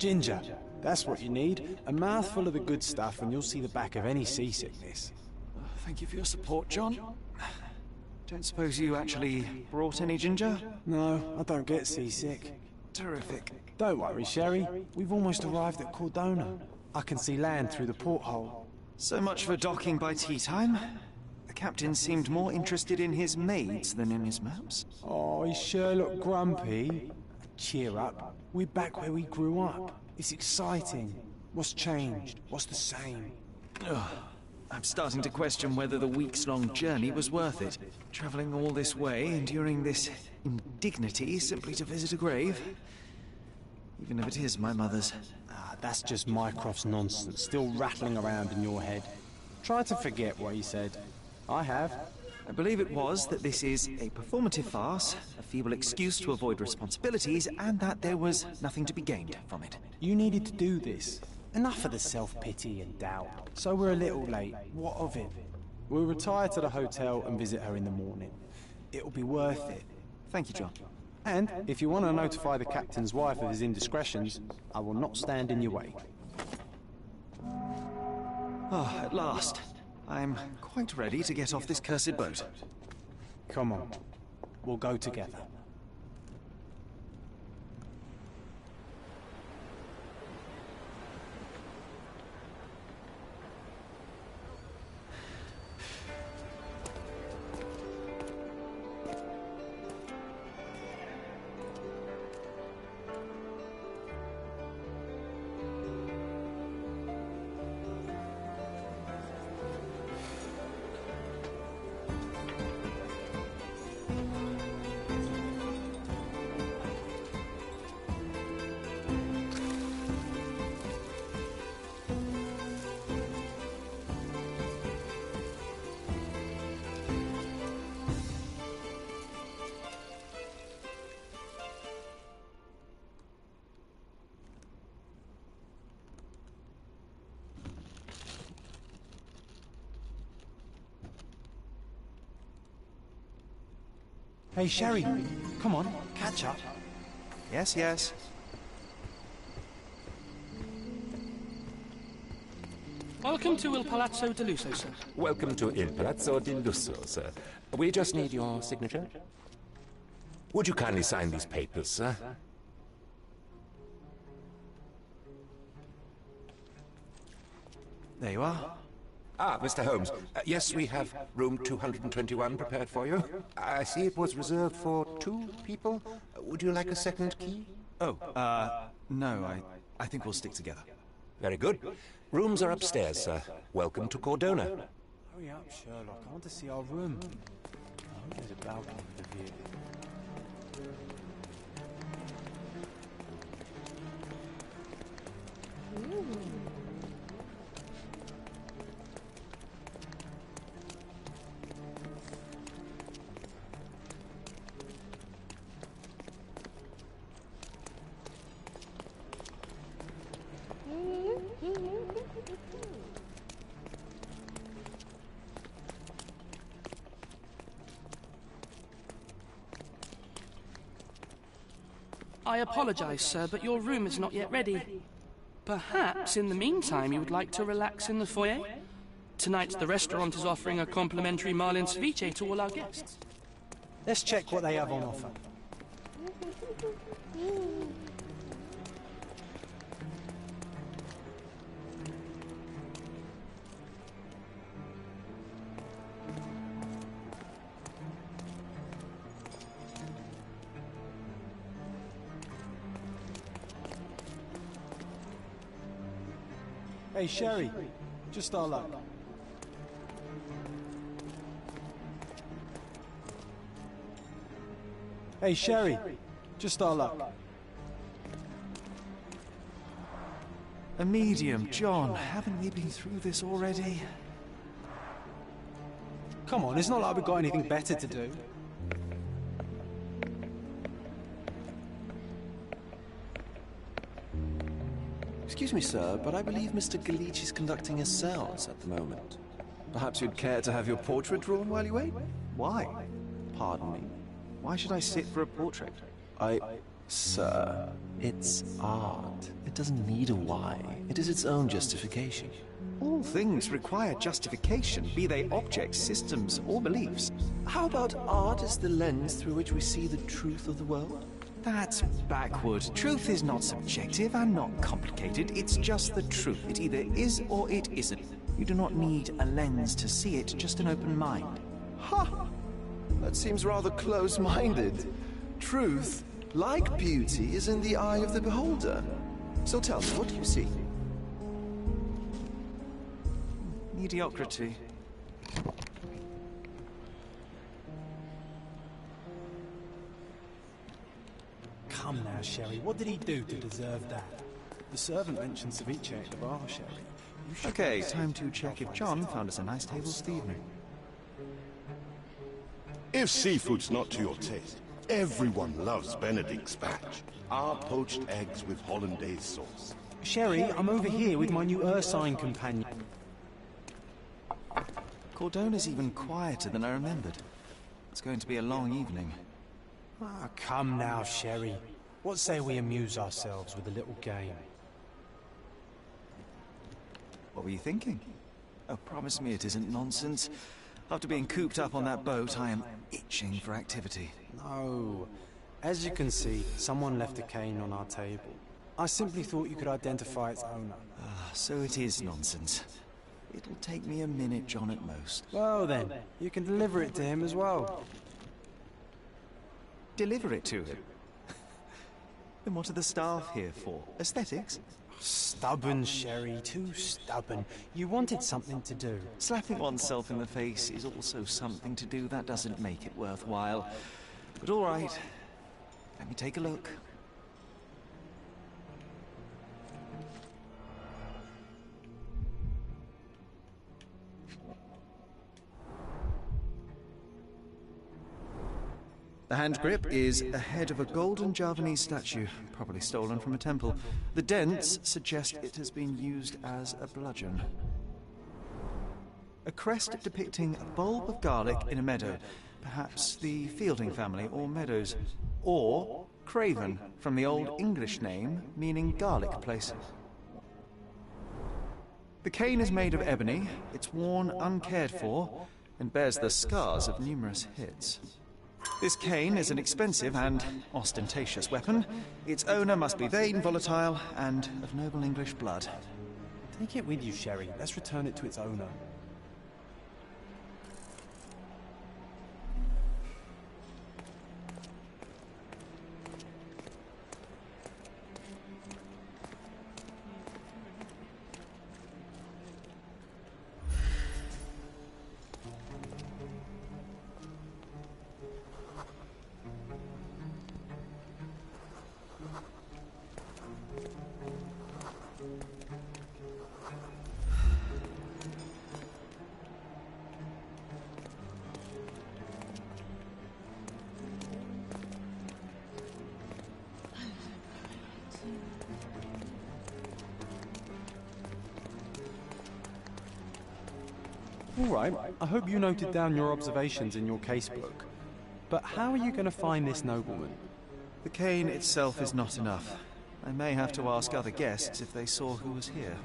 Ginger. That's what you need. A mouthful of the good stuff and you'll see the back of any seasickness. Thank you for your support, John. Don't suppose you actually brought any ginger? No, I don't get seasick. Terrific. Don't worry, Sherry. We've almost arrived at Cordona. I can see land through the porthole. So much for docking by tea time. The captain seemed more interested in his maids than in his maps. Oh, he sure looked grumpy. Cheer up. We're back where we grew up. It's exciting. What's changed? What's the same? Ugh. I'm starting to question whether the weeks-long journey was worth it. Traveling all this way, enduring this indignity simply to visit a grave. Even if it is my mother's. Ah, that's just Mycroft's nonsense, still rattling around in your head. Try to forget what he said. I have. I believe it was that this is a performative farce, a feeble excuse to avoid responsibilities, and that there was nothing to be gained from it. You needed to do this. Enough of the self-pity and doubt. So we're a little late. What of it? We'll retire to the hotel and visit her in the morning. It'll be worth it. Thank you, John. And if you want to notify the captain's wife of his indiscretions, I will not stand in your way. Ah, at last. I'm quite ready to get off this cursed boat. Come on. We'll go together. Hey, Sherry, come on, catch up. Yes, yes. Welcome to Il Palazzo di Lusso, sir. Welcome to Il Palazzo di Lusso, sir. We just need your signature. Would you kindly sign these papers, sir? There you are. Ah, Mr. Holmes. Yes, we have room 221 prepared for you. I see it was reserved for 2 people. Would you like a second key? Oh, no, I think we'll stick together. Very good. Rooms are upstairs, sir. Welcome to Cordona. Hurry up, Sherlock. I want to see our room. I hope there's a balcony with a view. I apologize, sir, but your room is not yet ready. Perhaps, in the meantime, you would like to relax in the foyer? Tonight, the restaurant is offering a complimentary Marlin ceviche to all our guests. Let's check what they have on offer. Hey, Sherry, just our luck. Hey, Sherry, just our luck. A medium, John. Haven't we been through this already? Come on, it's not like we've got anything better to do. Excuse me, sir, but I believe Mr. Galich is conducting a séance at the moment. Perhaps you'd care to have your portrait drawn while you wait? Why? Pardon me. Why should I sit for a portrait? Sir, it's art. It it doesn't need a why. It is its own justification. All things require justification, be they objects, systems, or beliefs. How about art as the lens through which we see the truth of the world? That's backward. Truth is not subjective and not complicated. It's just the truth. It either is or it isn't. You do not need a lens to see it, just an open mind. Ha! That seems rather close-minded. Truth, like beauty, is in the eye of the beholder. So tell me, what do you see? Mediocrity. Come now, Sherry. What did he do to deserve that? The servant mentioned ceviche at the bar, Sherry. Okay, time to check if John found us a nice table this evening. If seafood's not to your taste, everyone loves Benedict's batch. Our poached eggs with hollandaise sauce. Sherry, I'm over here with my new Ursine companion. Cordona's even quieter than I remembered. It's going to be a long evening. Ah, come now, Sherry. What say we amuse ourselves with a little game? What were you thinking? Oh, promise me it isn't nonsense. After being cooped up on that boat, I am itching for activity. No. As you can see, someone left a cane on our table. I simply thought you could identify its owner. So it is nonsense. It'll take me a minute, John, at most. Well then, you can deliver it to him as well. Deliver it to him? Then what are the staff here for? Aesthetics? Stubborn, Sherry, too stubborn. You wanted something to do. Slapping oneself in the face is also something to do. That doesn't make it worthwhile. But all right, let me take a look. The hand grip is a head of a golden Javanese statue, probably stolen from a temple. The dents suggest it has been used as a bludgeon. A crest depicting a bulb of garlic in a meadow, perhaps the Fielding family or Meadows, or Craven, from the Old English name meaning garlic place. The cane is made of ebony, it's worn uncared for, and bears the scars of numerous hits. This cane is an expensive and ostentatious weapon. Its owner must be vain, volatile, and of noble English blood. Take it with you, Sherry. Let's return it to its owner. All right, I hope you noted down your observations in your casebook. But how are you going to find this nobleman? The cane itself is not enough. I may have to ask other guests if they saw who was here.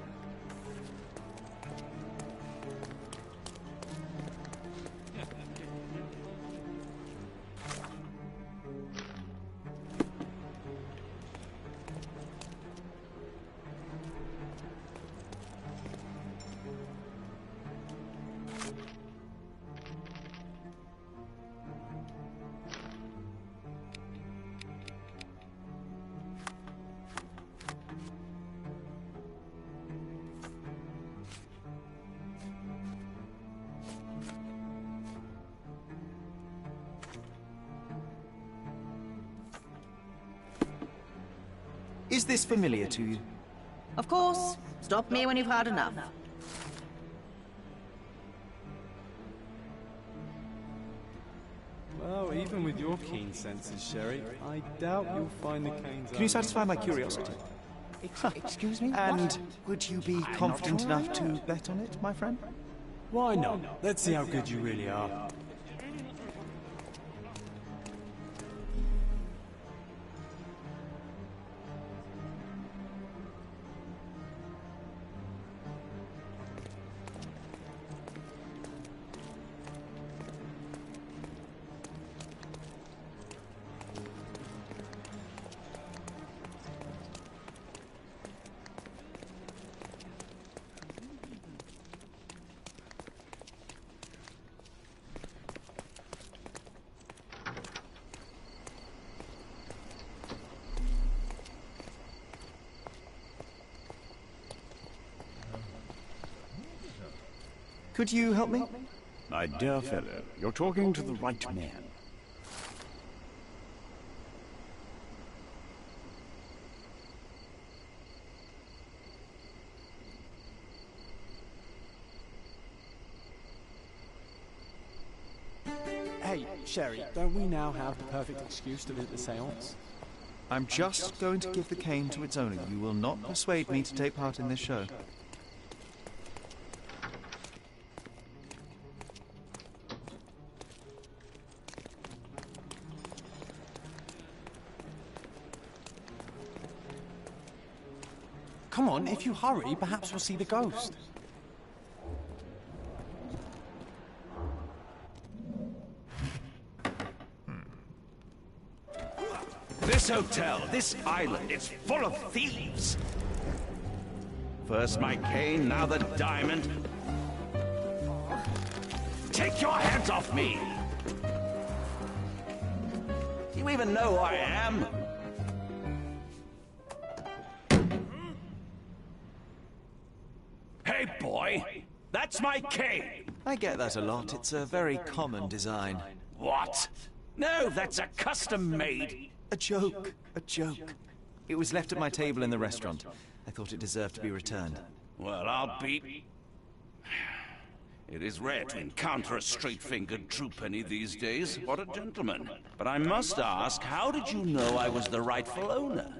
Is this familiar to you? Of course. Stop me when you've had enough. Well, even with your keen senses, Sherry, I doubt you'll find the cane's Can you satisfy my curiosity? Excuse me? And would you be confident enough to bet on it, my friend? Why not? Let's see how good you really are. Could you help me? My dear fellow, you're talking to the right man. Hey, Sherry, don't we now have the perfect excuse to visit the seance? I'm just going to give the cane to its owner. You will not persuade me to take part in this show. Come on, if you hurry, perhaps we'll see the ghost. This hotel, this island, it's full of thieves. First my cane, now the diamond. Take your hands off me! Do you even know who I am? Hey, boy! That's my cane! I get that a lot. It's a very common design. What? No, that's a custom-made. A joke. A joke. It was left at my table in the restaurant. I thought it deserved to be returned. Well, I'll be... It is rare to encounter a straight-fingered true penny these days. What a gentleman. But I must ask, how did you know I was the rightful owner?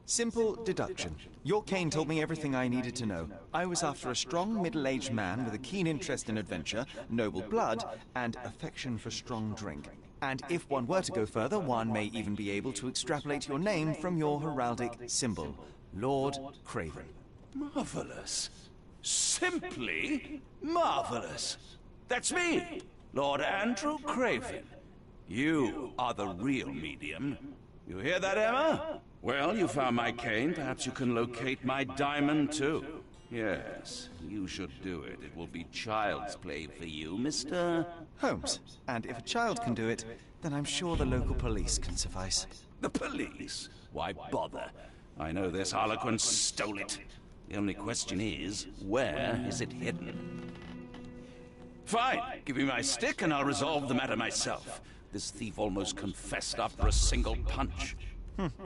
Simple deduction. Your cane told me everything I needed to know. I was after a strong, middle-aged man with a keen interest in adventure, noble blood, and affection for strong drink. And if one were to go further, one may even be able to extrapolate your name from your heraldic symbol, Lord Craven. Marvelous. Simply marvelous. That's me, Lord Andrew Craven. You are the real medium. You hear that, Emma? Well, you found my cane. Perhaps you can locate my diamond, too. Yes, you should do it. It will be child's play for you, Mr. Holmes. And if a child can do it, then I'm sure the local police can suffice. The police? Why bother? I know this harlequin stole it. The only question is, where is it hidden? Fine. Give me my stick and I'll resolve the matter myself. This thief almost confessed after a single punch.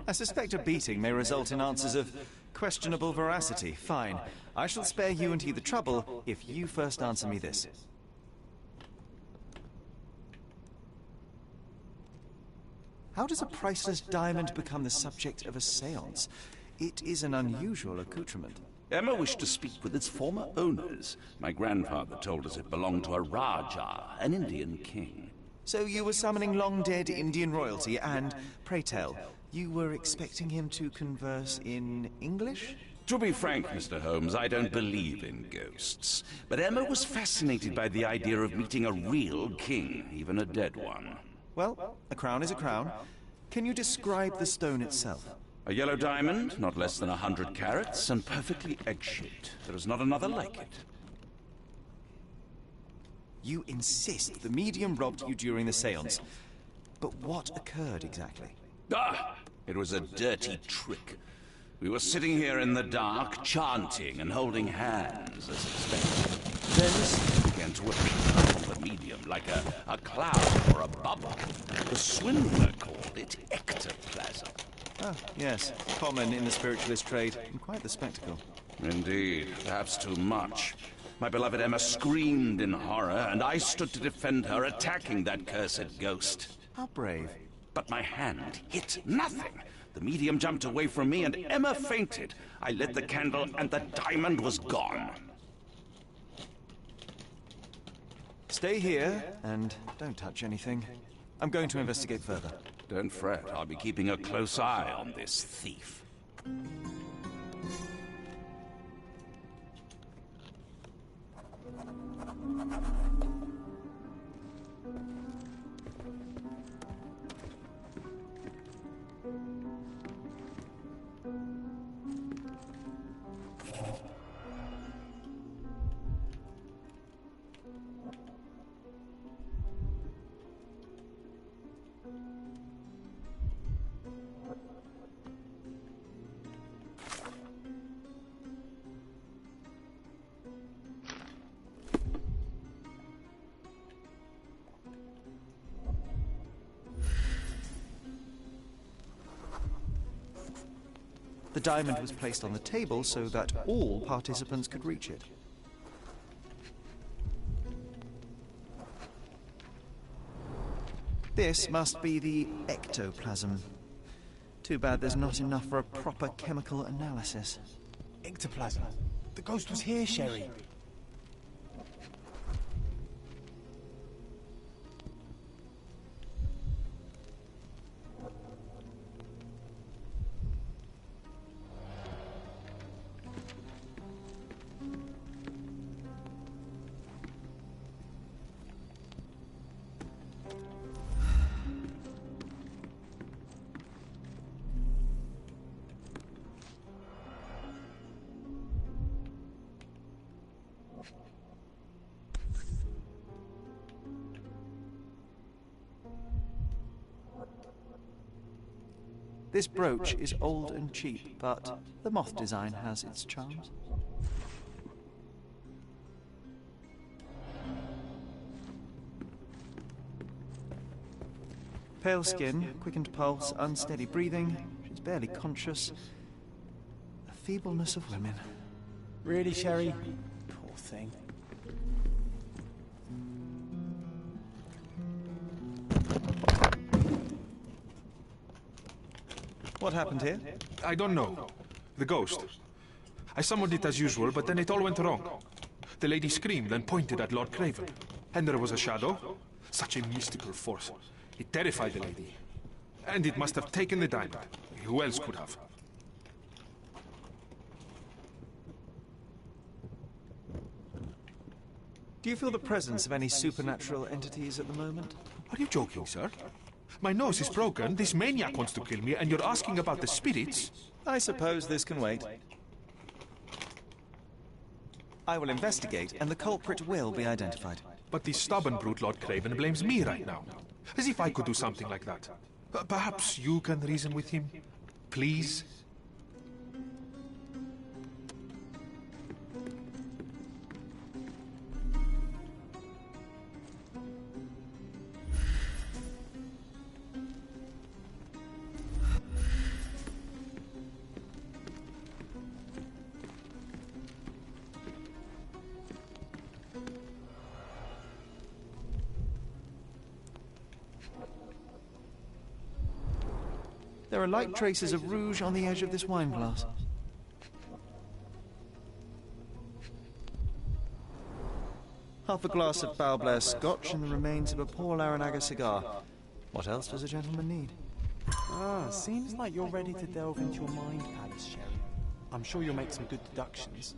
I suspect a beating may result in answers of questionable veracity. Fine. I shall spare you and he the trouble if you first answer me this. How does a priceless diamond become the subject of a séance? It is an unusual accoutrement. Emma wished to speak with its former owners. My grandfather told us it belonged to a Raja, an Indian king. So you were summoning long-dead Indian royalty and, pray tell, you were expecting him to converse in English? To be frank, Mr. Holmes, I don't believe in ghosts. But Emma was fascinated by the idea of meeting a real king, even a dead one. Well, a crown is a crown. Can you describe the stone itself? A yellow diamond, not less than 100 carats, and perfectly egg-shaped. There is not another like it. You insist the medium robbed you during the séance. But what occurred exactly? Ah! It was a dirty trick. We were sitting here in the dark, chanting and holding hands, as expected. Then something began to appear on the medium, like a cloud or a bubble. The swindler called it ectoplasm. Ah, yes. Common in the spiritualist trade, and quite the spectacle. Indeed, perhaps too much. My beloved Emma screamed in horror, and I stood to defend her, attacking that cursed ghost. How brave. But my hand hit nothing. The medium jumped away from me, and Emma fainted. I lit the candle, and the diamond was gone. Stay here, and don't touch anything. I'm going to investigate further. Don't fret, I'll be keeping a close eye on this thief. The diamond was placed on the table so that all participants could reach it. This must be the ectoplasm. Too bad there's not enough for a proper chemical analysis. Ectoplasm. The ghost was here, Sherry. This brooch is old and cheap, but the moth design has its charms. Pale skin, quickened pulse, unsteady breathing. She's barely conscious. The feebleness of women. Really, Sherry? Poor thing. What happened here? I don't know. The ghost. I summoned it as usual, but then it all went wrong. The lady screamed and pointed at Lord Craven. And there was a shadow. Such a mystical force. It terrified the lady. And it must have taken the diamond. Who else could have? Do you feel the presence of any supernatural entities at the moment? Are you joking, sir? My nose is broken, this maniac wants to kill me, and you're asking about the spirits? I suppose this can wait. I will investigate, and the culprit will be identified. But the stubborn brute Lord Craven blames me right now. As if I could do something like that. Perhaps you can reason with him? Please? There are light traces of rouge on the edge of this wine glass. Half a glass of Balblair Scotch and the remains of a poor Laranaga cigar. What else does a gentleman need? Ah, seems like you're ready to delve into your mind palace, Sherry. I'm sure you'll make some good deductions.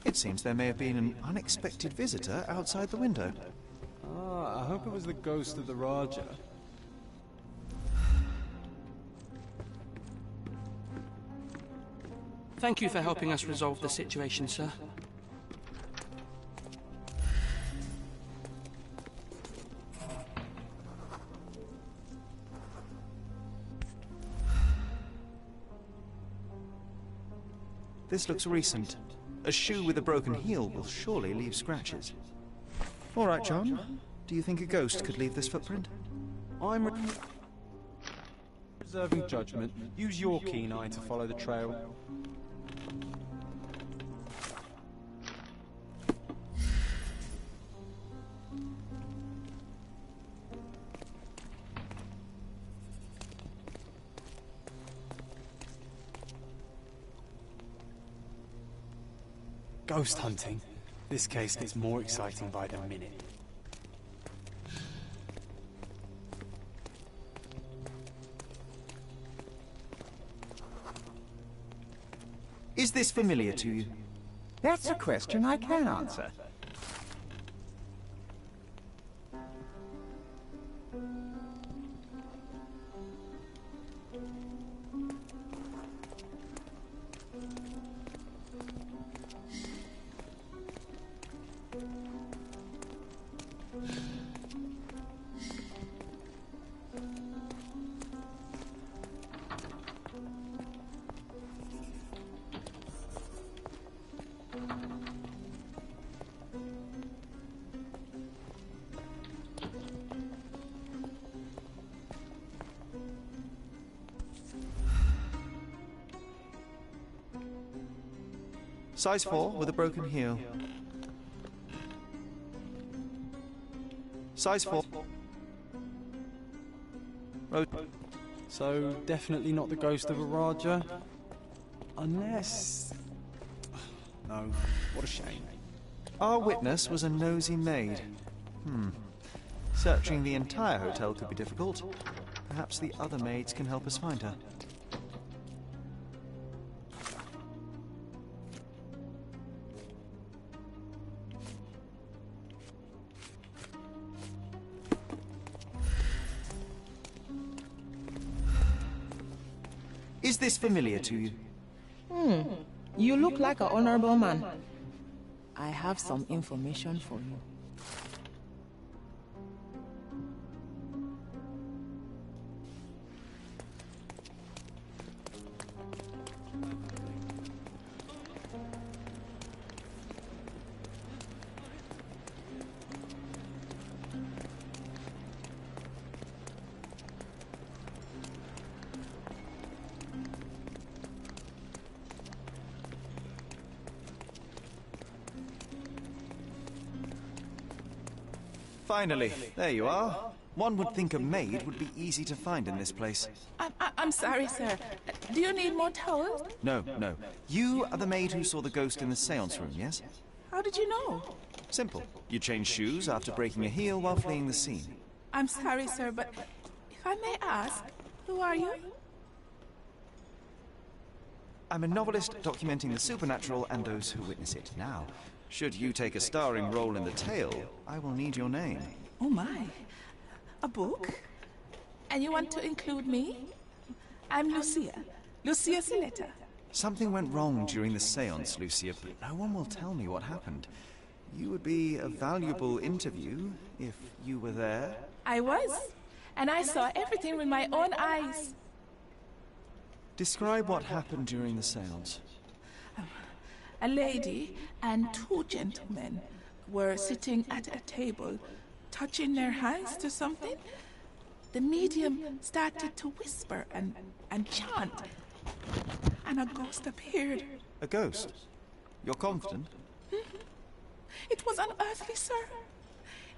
It seems there may have been an unexpected visitor outside the window. Ah, I hope it was the ghost of the Raja. Thank you for helping us resolve the situation, sir. This looks recent. A shoe with a broken heel will surely leave scratches. All right, John. Do you think a ghost could leave this footprint? I'm reserving judgment. Use your keen eye to follow the trail. Ghost hunting. This case gets more exciting by the minute. Is this familiar to you? That's a question I can answer. Size 4 with a broken heel. Size 4. So, definitely not the ghost of a Raja? Unless... No, what a shame. Our witness was a nosy maid. Searching the entire hotel could be difficult. Perhaps the other maids can help us find her. Is this familiar to you? You look like an honorable man. I have some information for you. Finally, there you are. One would think a maid would be easy to find in this place. I'm sorry, sir. Do you need more towels? No. You are the maid who saw the ghost in the seance room, yes? How did you know? Simple. You changed shoes after breaking a heel while fleeing the scene. I'm sorry, sir, but if I may ask, who are you? I'm a novelist documenting the supernatural and those who witness it. Now, should you take a starring role in the tale, I will need your name. Oh my. A book? And you want to include me? I'm Lucia. Lucia Sileta. Something went wrong during the seance, Lucia, but no one will tell me what happened. You would be a valuable interview if you were there. I was, and I saw everything with my own eyes. Describe what happened during the seance. A lady and two gentlemen were sitting at a table, touching their hands to something. The medium started to whisper and chant, and a ghost appeared. A ghost? You're confident? It was unearthly, sir.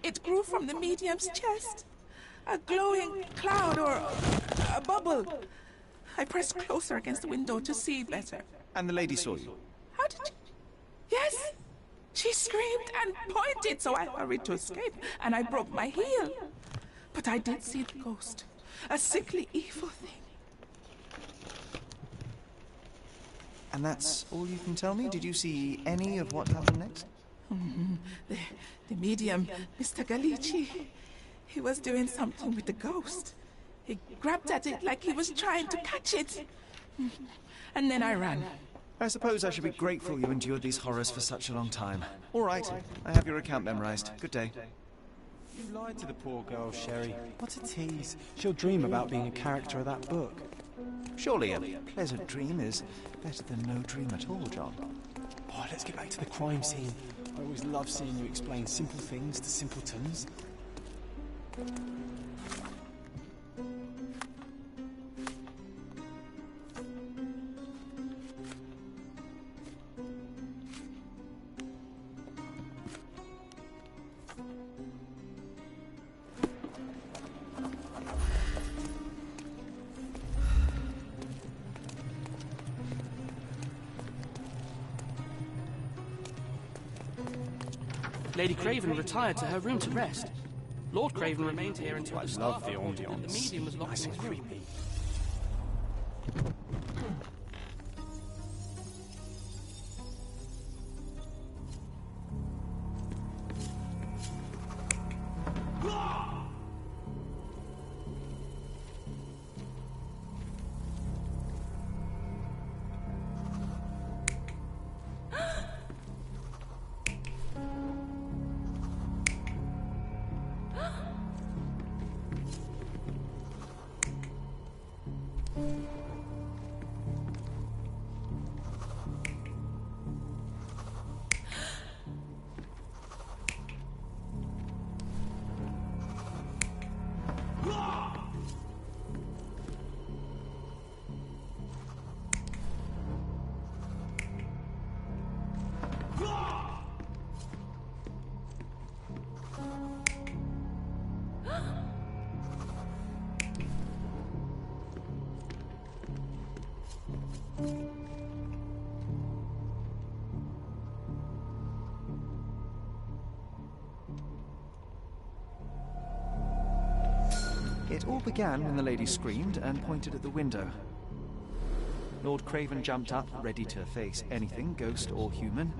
It grew from the medium's chest. A glowing cloud or a bubble. I pressed closer against the window to see better. And the lady saw you? How did you... Yes! She screamed and pointed, so I hurried to escape, and I broke my heel. But I did see the ghost. A sickly, evil thing. And that's all you can tell me? Did you see any of what happened next? The medium, Mr. Galici, he was doing something with the ghost. He grabbed at it like he was trying to catch it. And then I ran. I suppose I should be grateful you endured these horrors for such a long time. All right, I have your account memorized. Good day. You lied to the poor girl, Sherry. What a tease. She'll dream about being a character of that book. Surely a pleasant dream is better than no dream at all, John. Oh, let's get back to the crime scene. I always love seeing you explain simple things to simpletons. Lady Craven retired to her room to rest. Lord Craven remained here until the staff the reported that the ambiance. medium was locked Nice in and his room. creepy. It all began when the lady screamed and pointed at the window. Lord Craven jumped up, ready to face anything, ghost or human.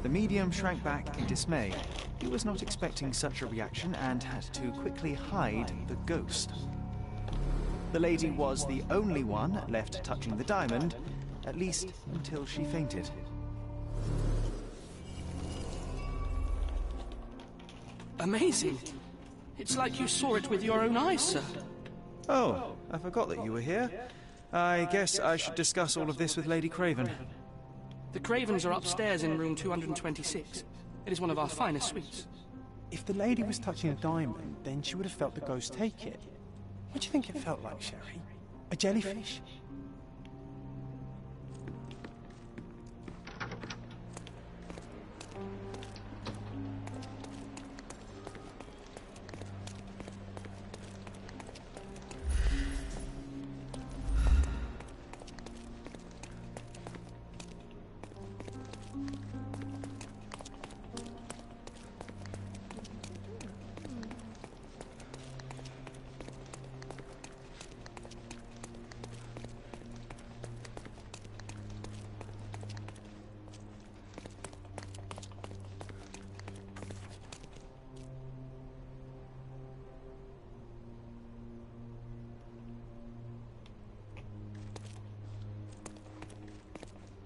The medium shrank back in dismay. He was not expecting such a reaction and had to quickly hide the ghost. The lady was the only one left touching the diamond, at least until she fainted. Amazing. It's like you saw it with your own eyes, sir. Oh, I forgot that you were here. I guess I should discuss all of this with Lady Craven. The Cravens are upstairs in room 226. It is one of our finest suites. If the lady was touching a diamond, then she would have felt the ghost take it. What do you think it felt like, Sherry? A jellyfish?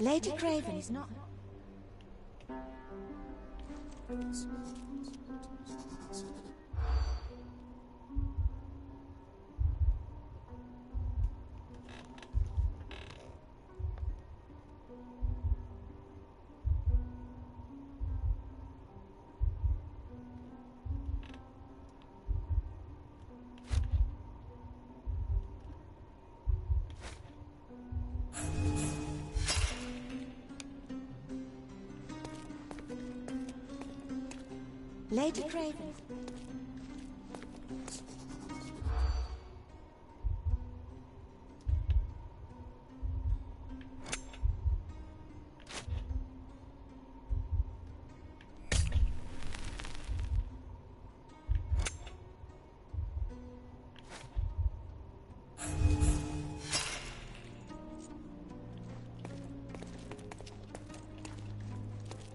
Lady Craven is not... Lady Craven.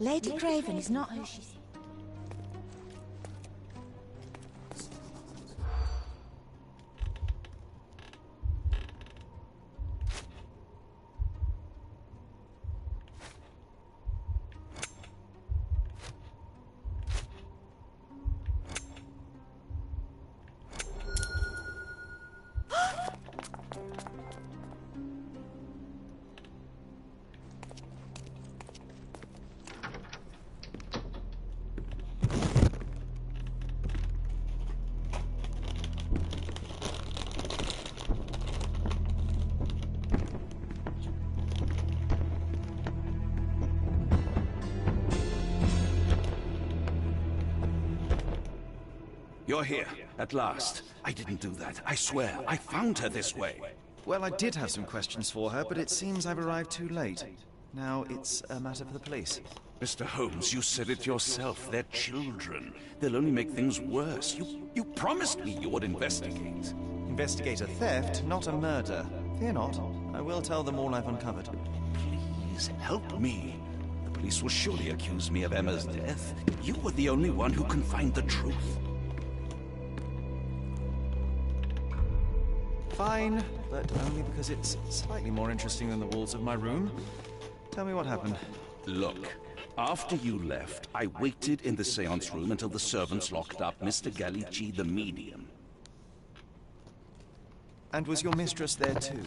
Lady Craven is not who she seems. You're here, at last. I didn't do that, I swear. I found her this way. Well, I did have some questions for her, but it seems I've arrived too late. Now it's a matter for the police. Mr. Holmes, you said it yourself. They're children. They'll only make things worse. You promised me you would investigate. Investigate a theft, not a murder. Fear not. I will tell them all I've uncovered. Please help me. The police will surely accuse me of Emma's death. You were the only one who can find the truth. Fine, but only because it's slightly more interesting than the walls of my room. Tell me what happened. Look, after you left, I waited in the seance room until the servants locked up Mr. Gallici, the medium. And was your mistress there too?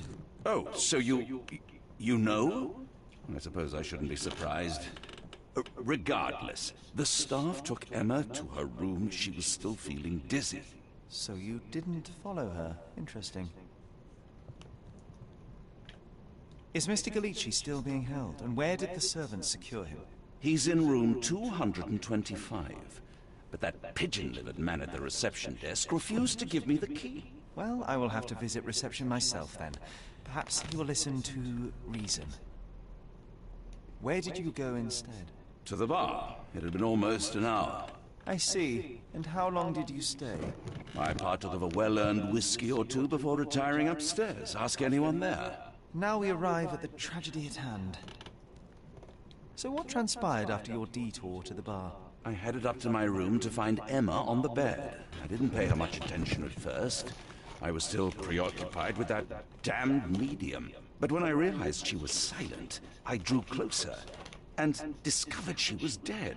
Oh, so you know? I suppose I shouldn't be surprised. Regardless, the staff took Emma to her room. She was still feeling dizzy. So you didn't follow her. Interesting. Is Mr. Gallici still being held? And where did the servants secure him? He's in room 225. But that pigeon-livered man at the reception desk refused to give me the key. Well, I will have to visit reception myself then. Perhaps he will listen to reason. Where did you go instead? To the bar. It had been almost an hour. I see. And how long did you stay? I partook of a well-earned whiskey or two before retiring upstairs. Ask anyone there. Now we arrive at the tragedy at hand. So what transpired after your detour to the bar? I headed up to my room to find Emma on the bed. I didn't pay her much attention at first. I was still preoccupied with that damned medium. But when I realized she was silent, I drew closer and discovered she was dead.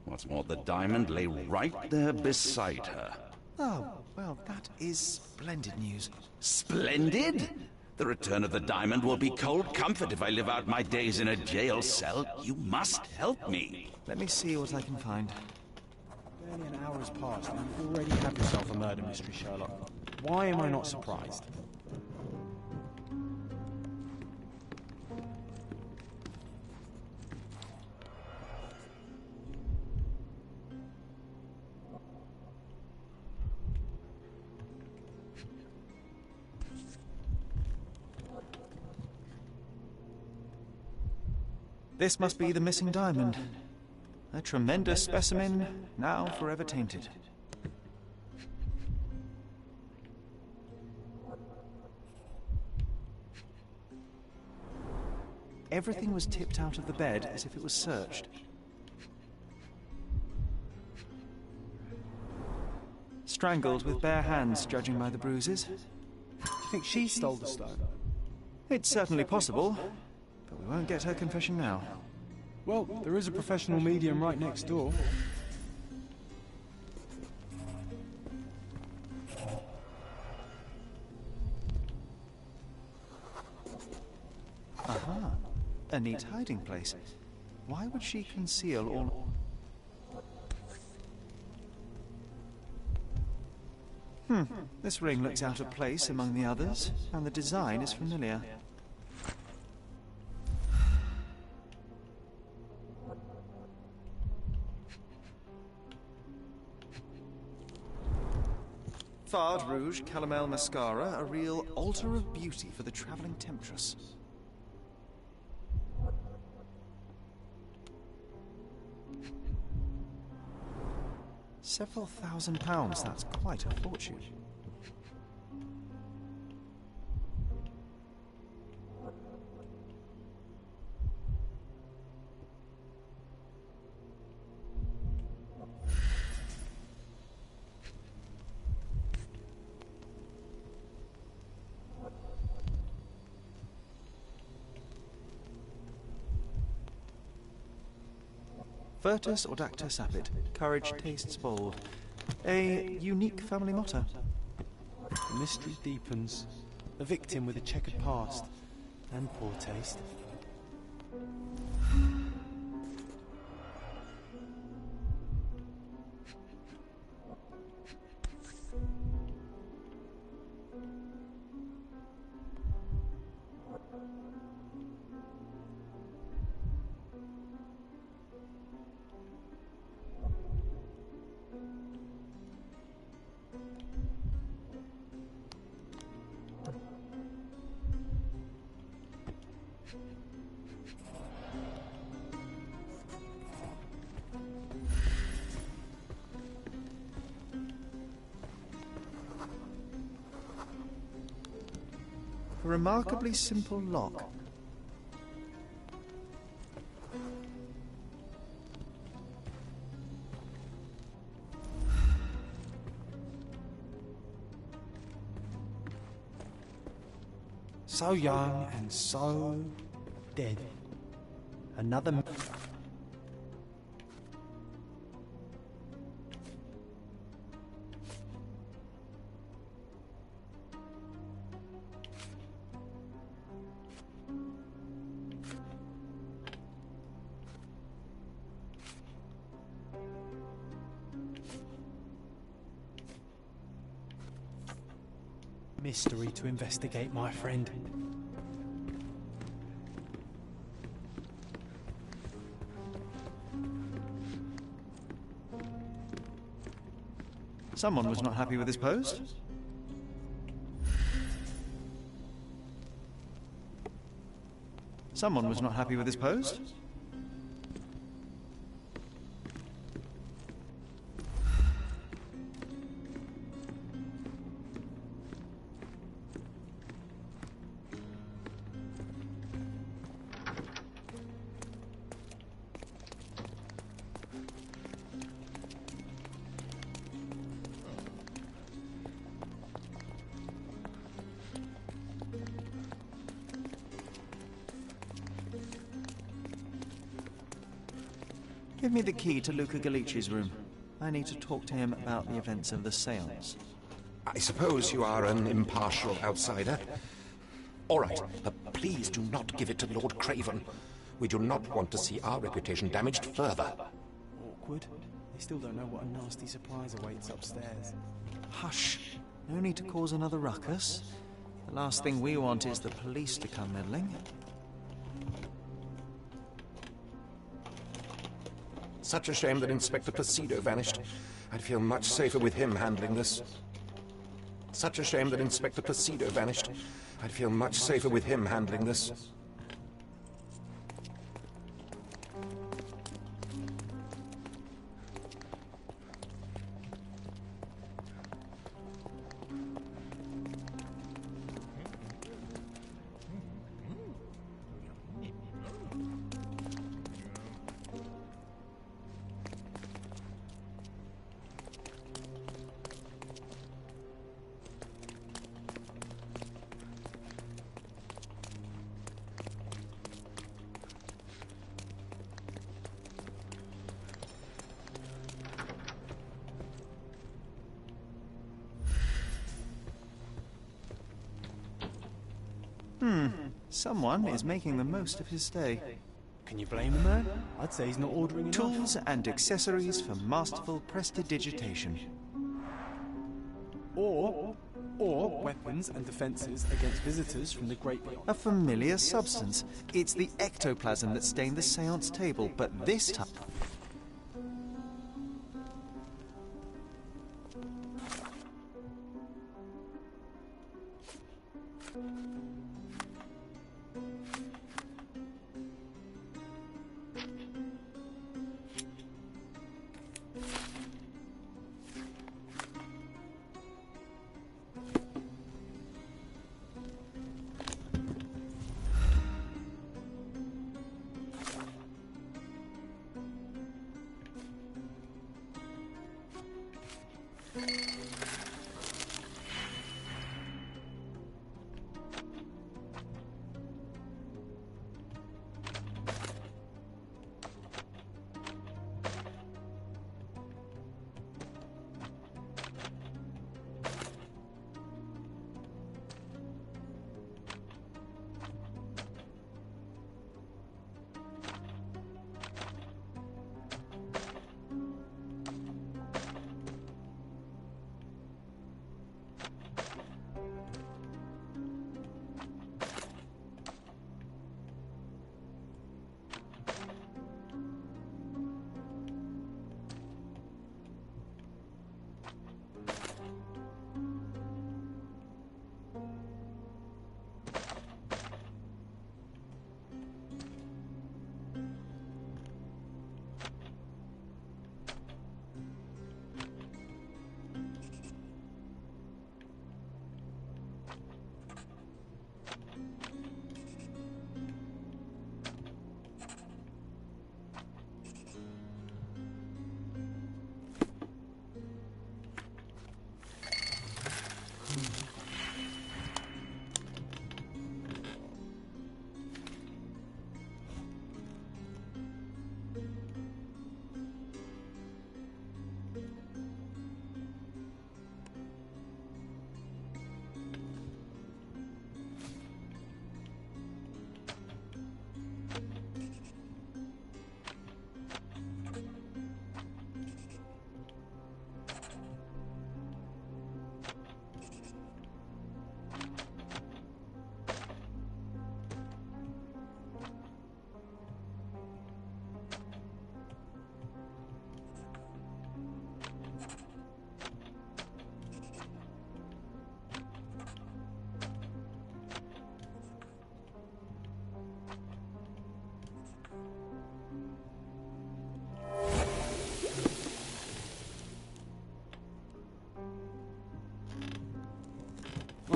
What's more, the diamond lay right there beside her. Oh, well, that is splendid news. Splendid? The return of the diamond will be cold comfort if I live out my days in a jail cell. You must help me. Let me see what I can find. Barely an hour has passed and you already have yourself a murder mystery, Sherlock. Why am I not surprised? This must be the missing diamond. A tremendous specimen, now forever tainted. Everything was tipped out of the bed as if it was searched. Strangled with bare hands, judging by the bruises. Do you think she stole the stone? It's certainly possible. But we won't get her confession now. Well, there is a professional medium right next door. Aha. A neat hiding place. Why would she conceal all... This ring looks out of place among the others, and the design is familiar. Fard Rouge Calomel Mascara, a real altar of beauty for the travelling temptress. Several £1,000s, that's quite a fortune. Virtus audacta sapit. Courage tastes bold. A unique family motto. The mystery deepens. A victim with a checkered past and poor taste. A remarkably simple lock. So young and so dead. Another... mystery to investigate, my friend. Someone was not happy with his post. Someone was not happy with his post. Give me the key to Luca Galici's room. I need to talk to him about the events of the séance. I suppose you are an impartial outsider. All right, but please do not give it to Lord Craven. We do not want to see our reputation damaged further. Awkward. They still don't know what a nasty surprise awaits upstairs. Hush. No need to cause another ruckus. The last thing we want is the police to come meddling. Such a shame that Inspector Placido vanished. I'd feel much safer with him handling this. Such a shame that Inspector Placido vanished. I'd feel much safer with him handling this. Someone is making the most of his stay. Can you blame the man? I'd say he's not ordering enough. Tools and accessories for masterful prestidigitation. Or weapons and defenses against visitors from the great beyond. A familiar substance. It's the ectoplasm that stained the séance table, but this time...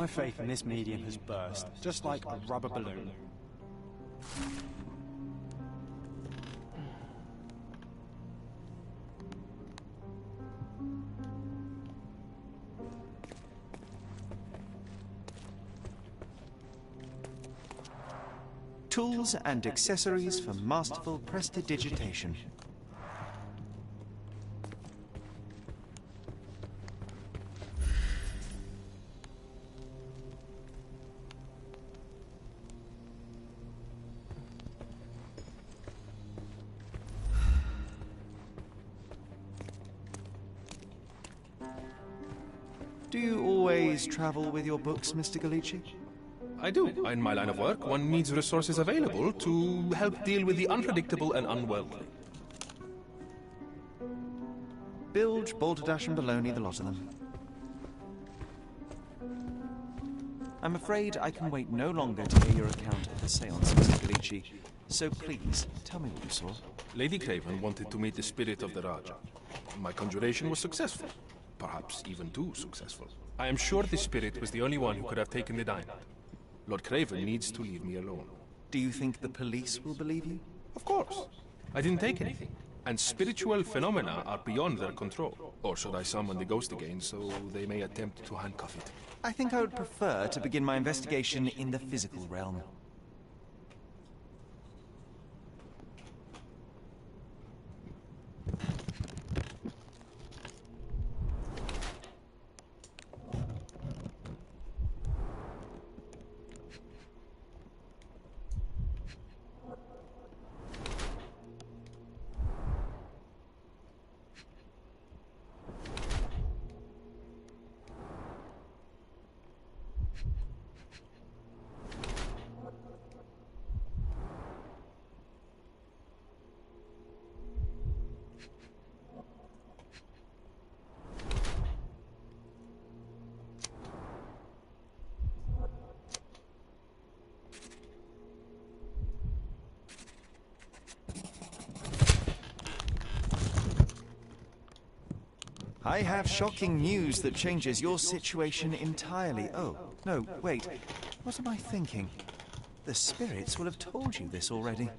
My faith in this medium has burst, just like a rubber balloon. Tools and accessories for masterful prestidigitation. Do you always travel with your books, Mr. Galici? I do. In my line of work, one needs resources available to help deal with the unpredictable and unworldly. Bilge, balderdash and baloney, the lot of them. I'm afraid I can wait no longer to hear your account of the seance, Mr. Galici. So please, tell me what you saw. Lady Craven wanted to meet the spirit of the Raja. My conjuration was successful. Perhaps even too successful. I am sure the spirit was the only one who could have taken the diamond. Lord Craven needs to leave me alone. Do you think the police will believe you? Of course. I didn't take anything. And spiritual phenomena are beyond their control. Or should I summon the ghost again so they may attempt to handcuff it? I think I would prefer to begin my investigation in the physical realm. I have shocking news that changes your situation entirely. Oh, no, wait. What am I thinking? The spirits will have told you this already.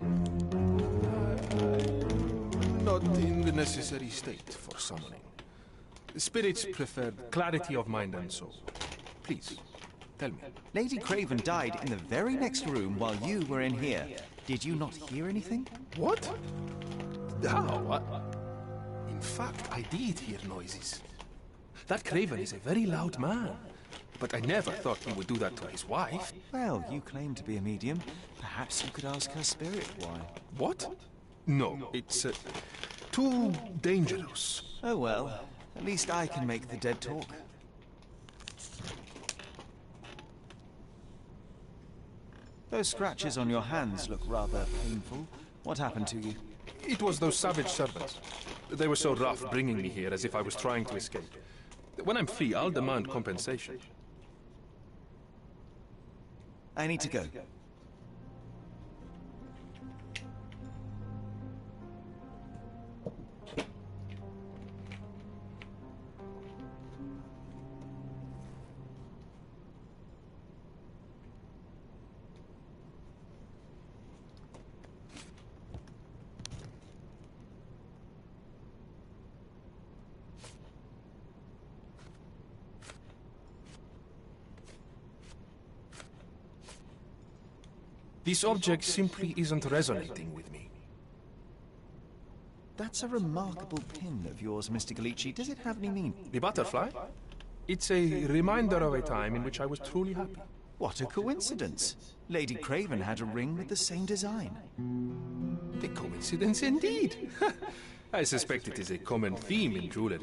Not in the necessary state for summoning. Spirits preferred clarity of mind and soul. Please, tell me. Lady Craven died in the very next room while you were in here. Did you not hear anything? What? How? In fact, I did hear noises. That Craven is a very loud man. But I never thought he would do that to his wife. Well, you claim to be a medium. Perhaps you could ask her spirit why. What? No, it's too dangerous. Oh well, at least I can make the dead talk. Those scratches on your hands look rather painful. What happened to you? It was those savage servants. They were so rough bringing me here as if I was trying to escape. When I'm free, I'll demand compensation. I need to go. This object simply isn't resonating with me. That's a remarkable pin of yours, Mr. Galici. Does it have any meaning? The butterfly? It's a reminder of a time in which I was truly happy. What a coincidence. Lady Craven had a ring with the same design. A coincidence indeed. I suspect it is a common theme in jewelry.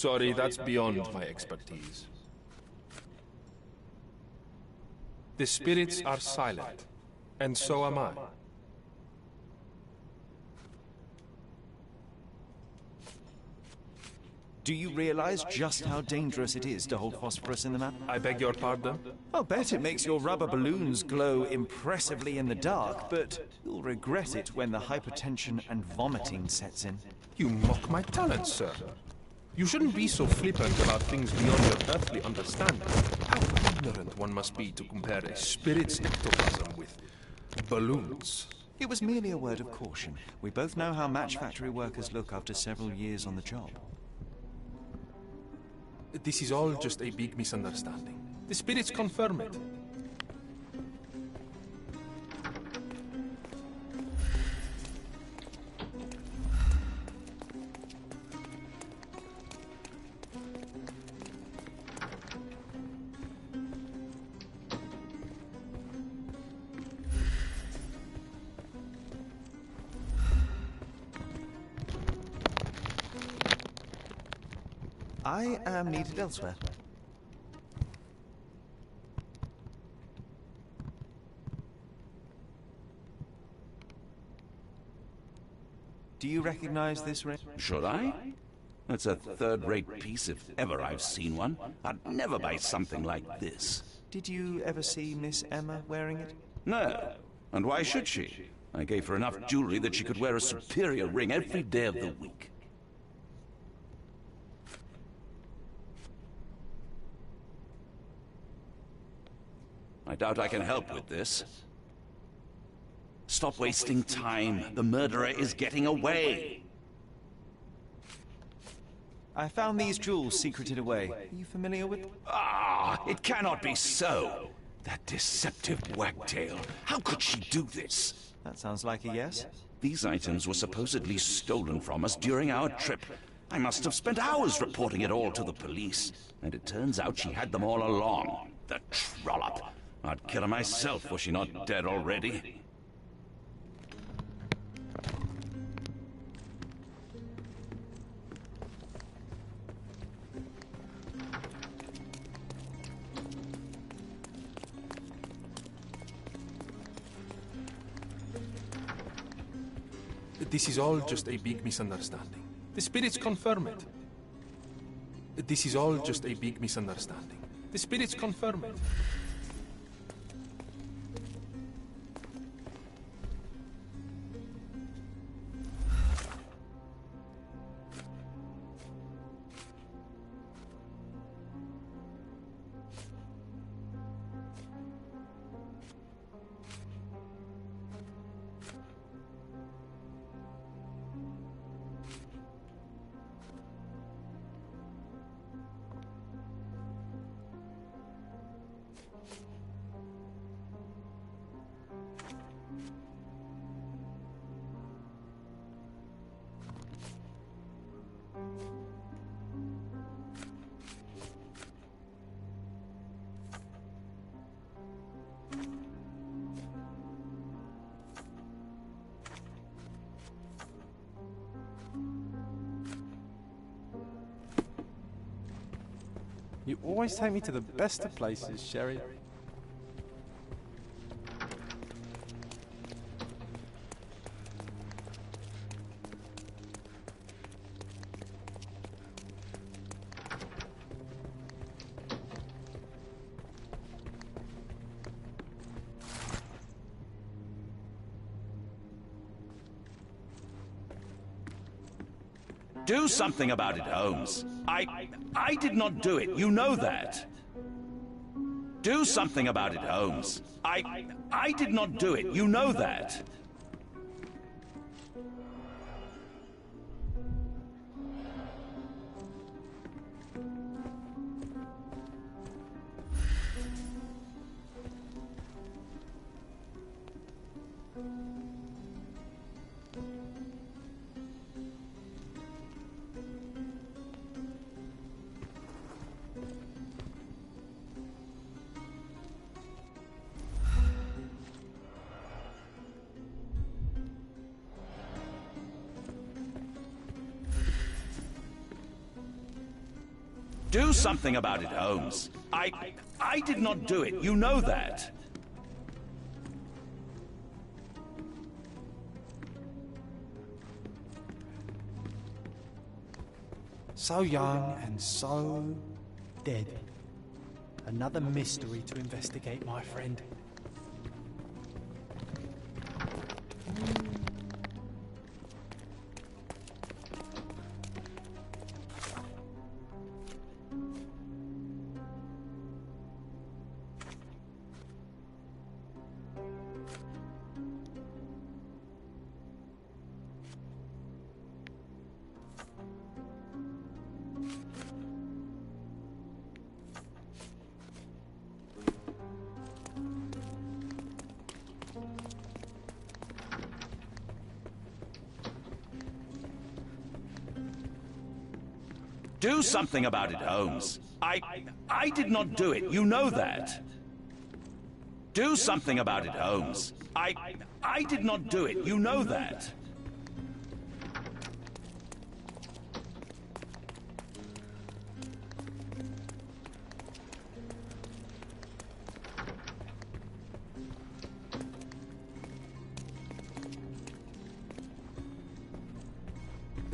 Sorry, that's beyond my expertise. The spirits are silent, and so am I. Do you realize just how dangerous it is to hold phosphorus in the map? I beg your pardon? I'll bet it makes your rubber balloons glow impressively in the dark, but you'll regret it when the hypertension and vomiting sets in. You mock my talents, sir. You shouldn't be so flippant about things beyond your earthly understanding. How ignorant one must be to compare a spirit's ectoplasm with balloons. It was merely a word of caution. We both know how match factory workers look after several years on the job. This is all just a big misunderstanding. The spirits confirm it. I am needed elsewhere. Do you recognize this ring? Should I? That's a third-rate piece if ever I've seen one. I'd never buy something like this. Did you ever see Miss Emma wearing it? No. And why should she? I gave her enough jewelry that she could wear a superior ring every day of the week. I doubt I can help with this. Stop wasting time. The murderer is getting away. I found these jewels secreted away. Are you familiar with them? Ah, it cannot be so. That deceptive wagtail. How could she do this? That sounds like a yes. These items were supposedly stolen from us during our trip. I must have spent hours reporting it all to the police. And it turns out she had them all along. The trollop. I'd kill her myself, was she not dead already? This is all just a big misunderstanding. The spirits confirm it. This is all just a big misunderstanding. The spirits confirm it. You always take me to the best of places, Sherry. Do something about it, Holmes. I did not do it. You know that. Do something about it, Holmes. I did not do it. You know that. Do something about it, Holmes. I did not do it. You know that. So young and so dead. Another mystery to investigate, my friend. Do something about it, Holmes. I did not do it. You know that. Do something about it, Holmes. I did not do it. You know that.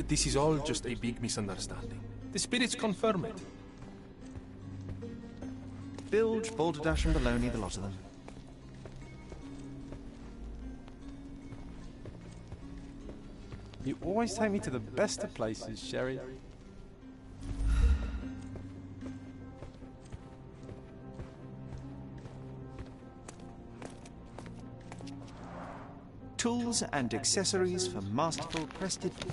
This is all just a big misunderstanding. The spirits confirm it. Bilge, balderdash, and baloney, the lot of them. You always take me to the best of places, Sherry. Tools and accessories for masterful prestidigitation.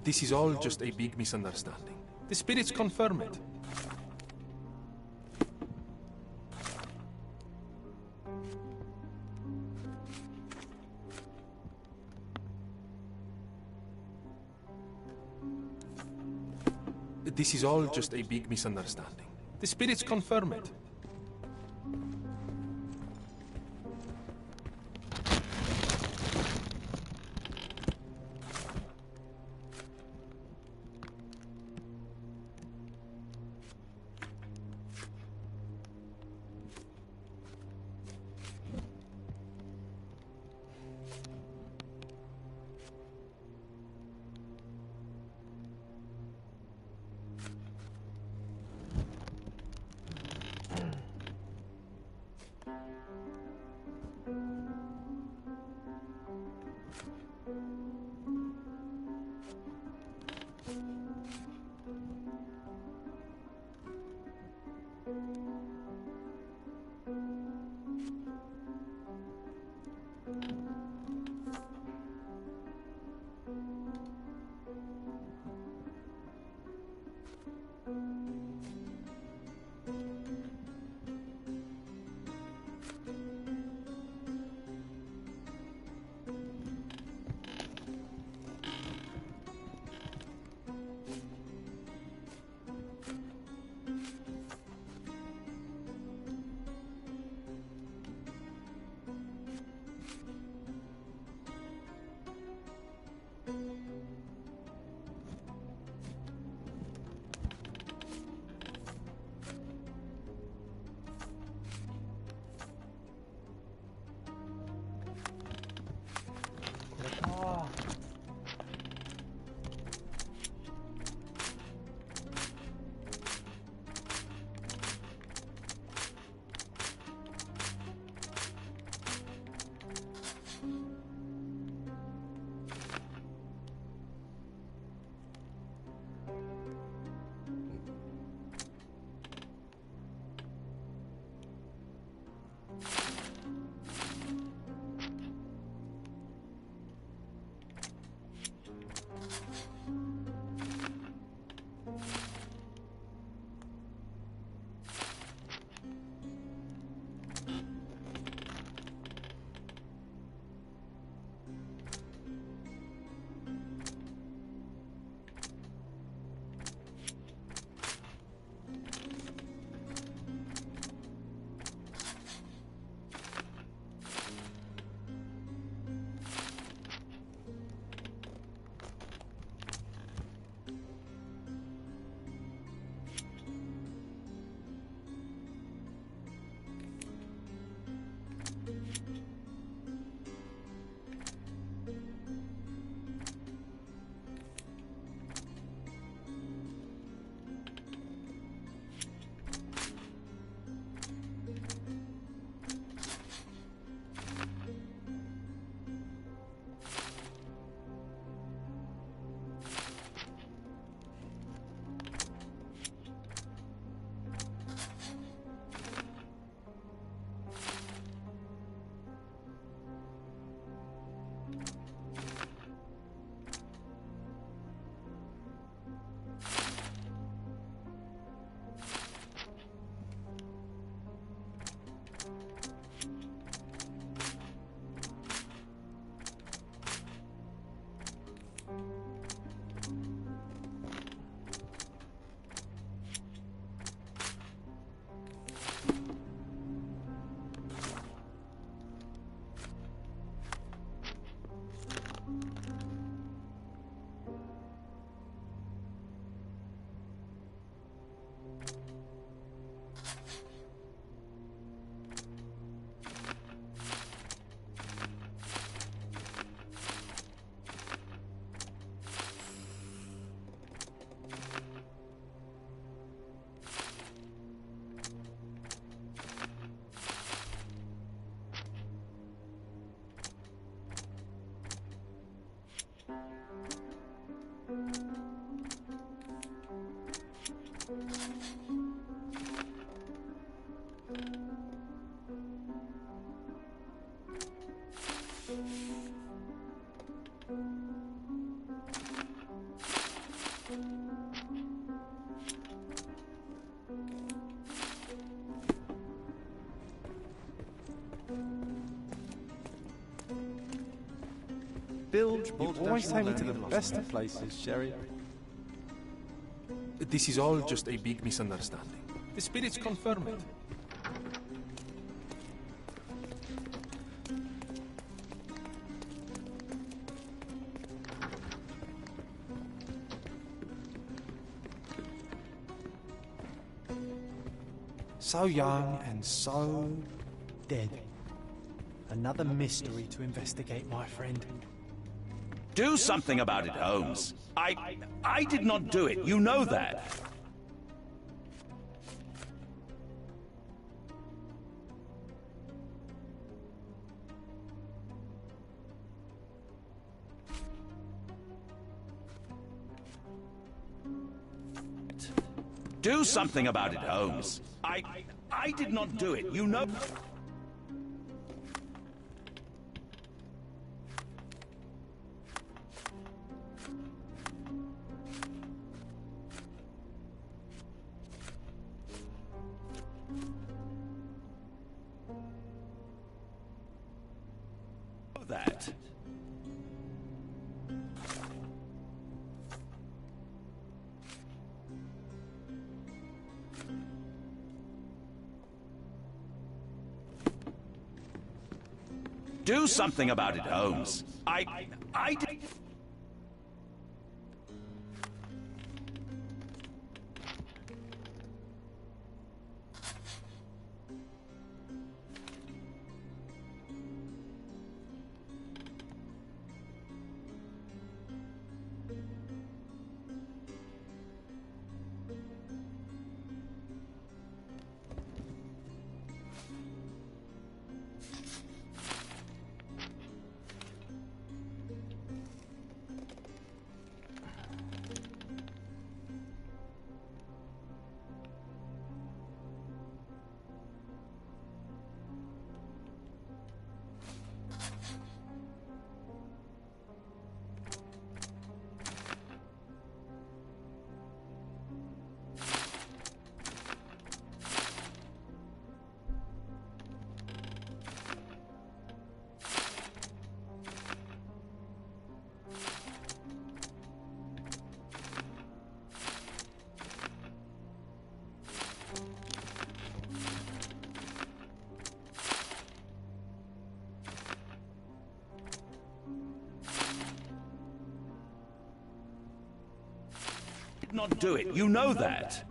This is all just a big misunderstanding. The spirits confirm it. This is all just a big misunderstanding. The spirits confirm it. Bilge, You always take me to the best of places, Sherry. This is all just a big misunderstanding. The spirits confirm it. So young and so dead. Another mystery to investigate, my friend. Do something about it, Holmes. I did not do it. You know that. Do something about it, Holmes. I did not do it. You know. That. Do something about it, Holmes. I did. Not do it. You know that.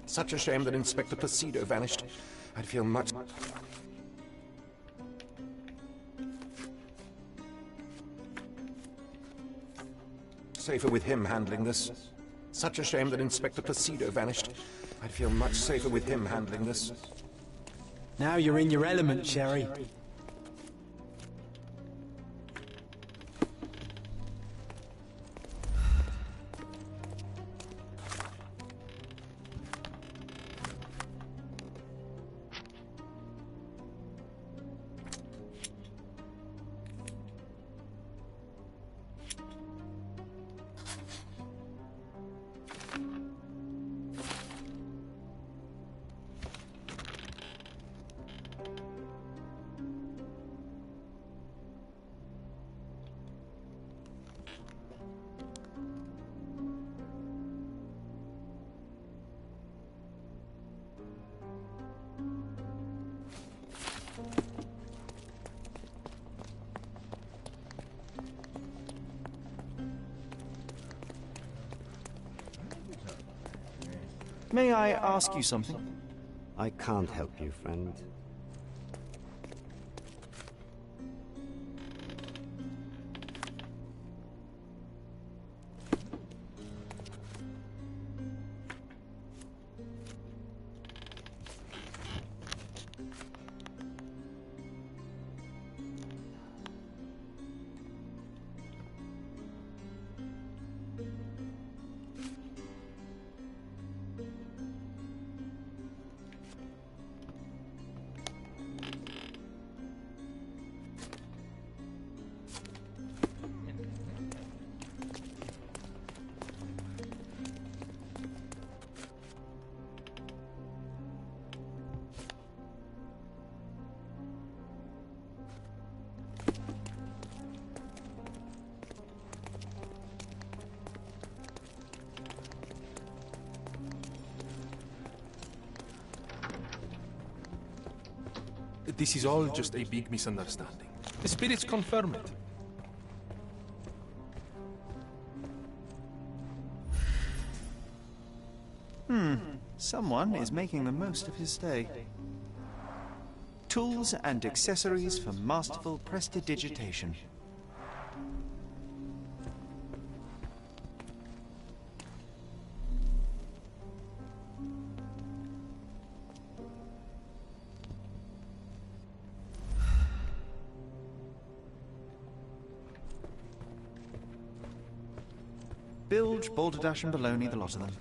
Such a shame that Inspector Placido vanished. I'd feel much... safer with him handling this. Such a shame that Inspector Placido vanished. I'd feel much safer with him handling this. Now you're in your element, Sherry. May I ask you something? I can't help you, friend. This is all just a big misunderstanding. The spirits confirm it. Someone is making the most of his stay. Tools and accessories for masterful prestidigitation. Bilge, balderdash and baloney, the lot of them.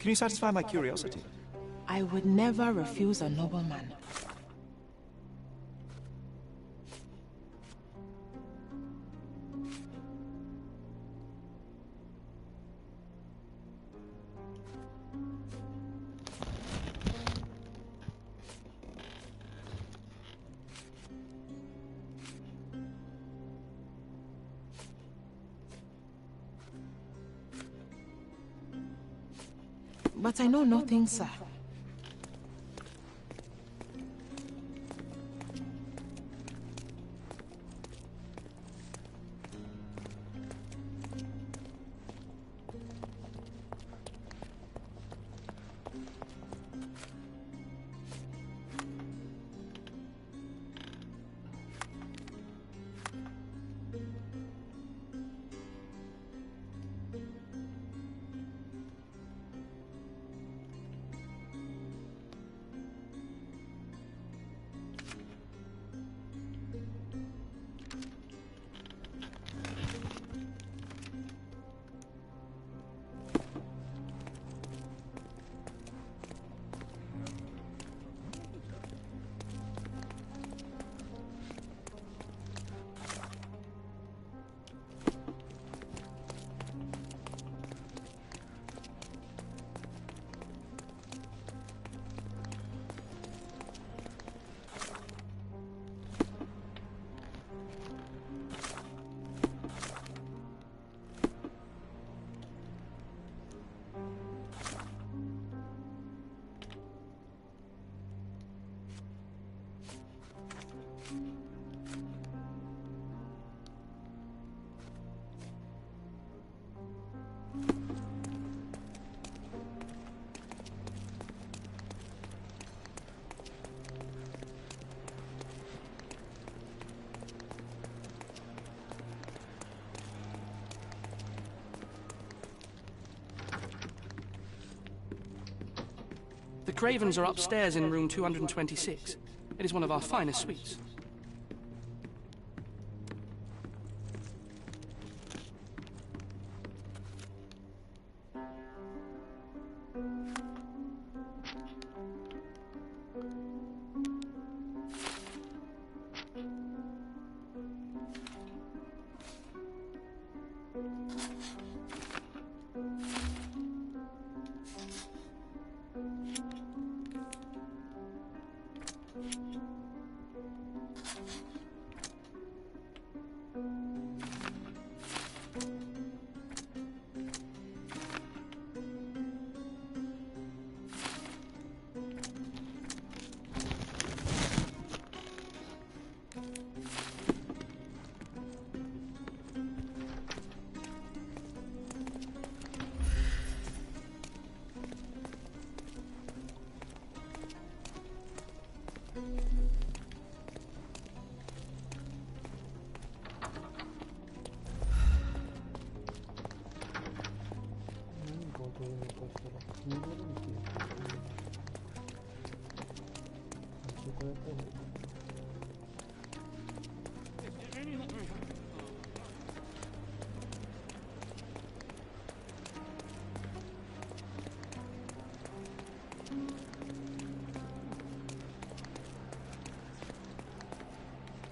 Can you satisfy my curiosity? I would never refuse a nobleman. But I know nothing, sir. Cravens are upstairs in room 226. It is one of our finest suites.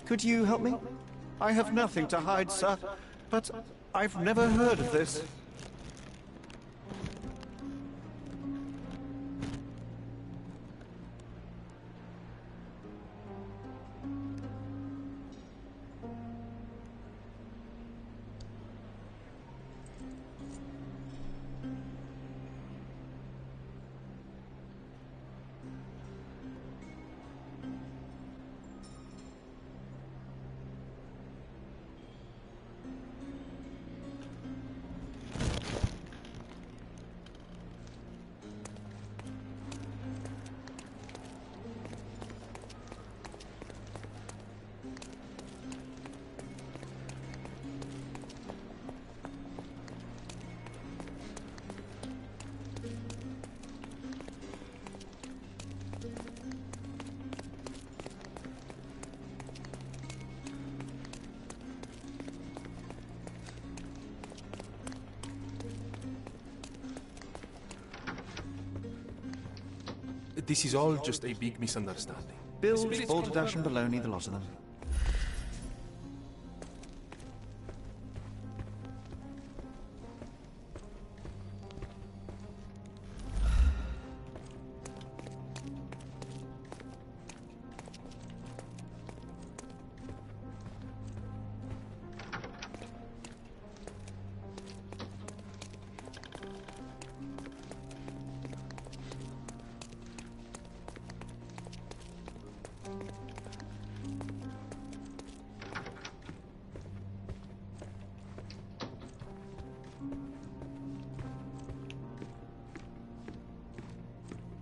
Could you help me? I have nothing to hide, sir, but I've never heard of this. This is all just a big misunderstanding. Bills, balderdash and baloney, the lot of them.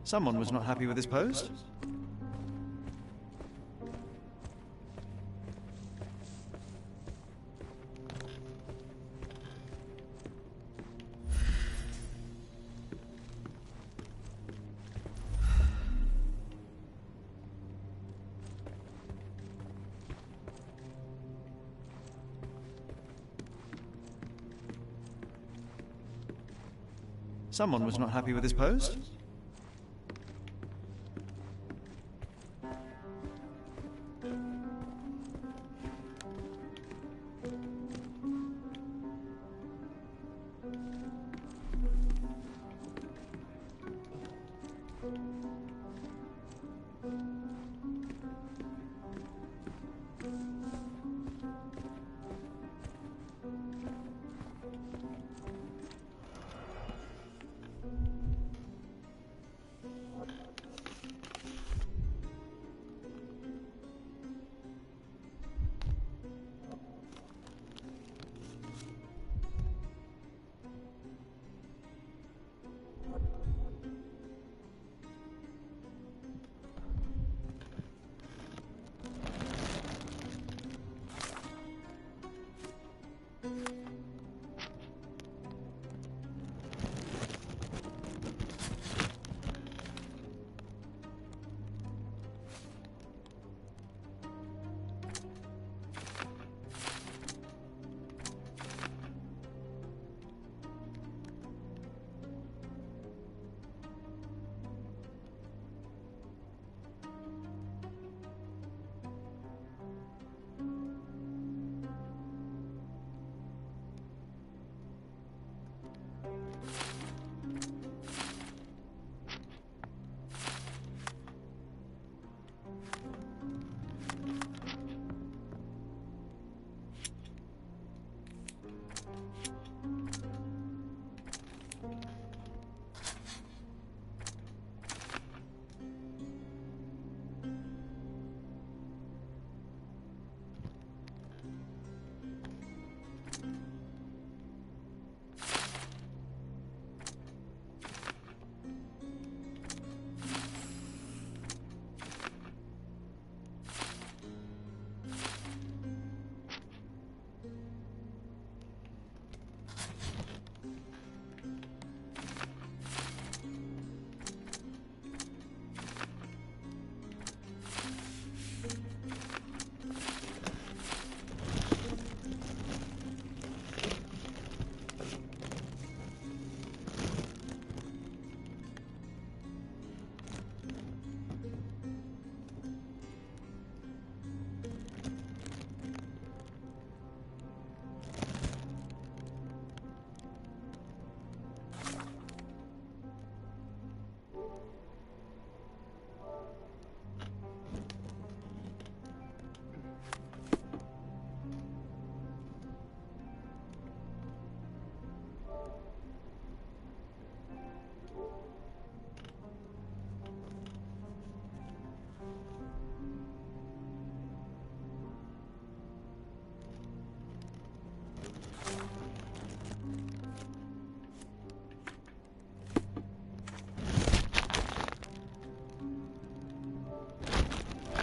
Someone was not happy with his post. Someone was not happy with his post.